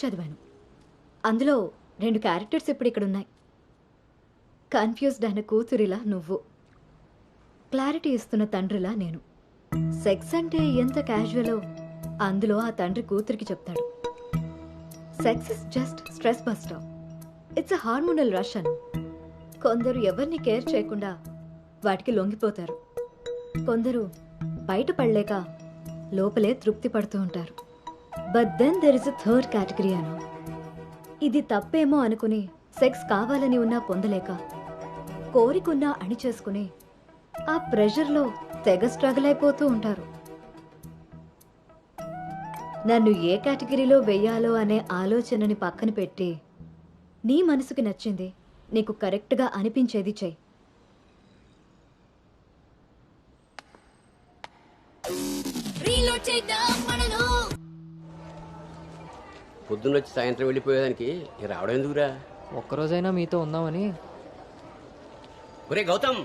చదివాను. అందులో 2 క్యారెక్టర్స్ ఇప్పుడు ఇక్కడున్నాయి. కన్‌ఫ్యూజ్డ్ అయిన కూతురిలా నువ్వు, క్లారిటీ ఇస్తున్న తండ్రిలా నేను. సెక్స్ అంటే ఎంత క్యాజువలో అందులో ఆ తండ్రి కూతురికి చెప్తాడు. Sex is just stress buster. It's a hormonal rush అని. కొందరు ఎవరిని కేర్ చేయకుండా వాటికి లొంగిపోతారు. కొందరు బయటపడలేక లోపలే తృప్తి పడుతూ ఉంటారు. But then there is a third category అను. ఇది తప్పేమో అనుకుని సెక్స్ కావాలని ఉన్నా పొందలేక, కోరికున్నా అణిచేసుకుని ఆ ప్రెషర్లో తెగ స్ట్రగుల్ అయిపోతూ ఉంటారు. నన్ను ఏ కేటగిరీలో వెయ్యాలో అనే ఆలోచనని పక్కన పెట్టి నీ మనసుకి నచ్చింది, నీకు కరెక్ట్గా అనిపించేది చెయ్యి. పొద్దున్నొచ్చి సాయంత్రం వెళ్ళిపోయేదానికి ఇక రావడం ఎందుకురా? ఒక్కరోజైనా మీతో ఉందామని. ఒరే గౌతమ్,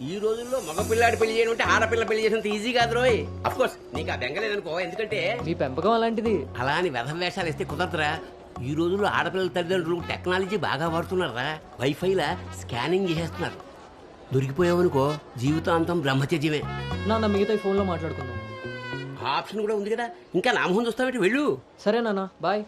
ఈ రోజుల్లో మగ పిల్లాడి పెళ్లి చేయడం అంటే ఆడపిల్ల పెళ్లి చేసినంత ఈజీ కాదు రోయ్. అఫ్ కోర్స్ నీకు ఆ బెంగలేదనుకో, ఎందుకంటే మీ పెంపకం అలాంటిది. అలా అని వెధ వేషాలు వేస్తే కుదరదురా. ఈ రోజుల్లో ఆడపిల్లల తల్లిదండ్రులు టెక్నాలజీ బాగా వాడుతున్నారా. వైఫైలా స్కానింగ్ చేసేస్తున్నారు. దొరికిపోయావనుకో జీవితాంతం బ్రహ్మచర్యమే. నాన్న మిగతా ఈ ఫోన్లో మాట్లాడుకుందాం. ఆ ఆప్షన్ కూడా ఉంది కదా. ఇంకా నా మొహం చూస్తావేంటి, వెళ్ళు. సరే నాన్న, బాయ్.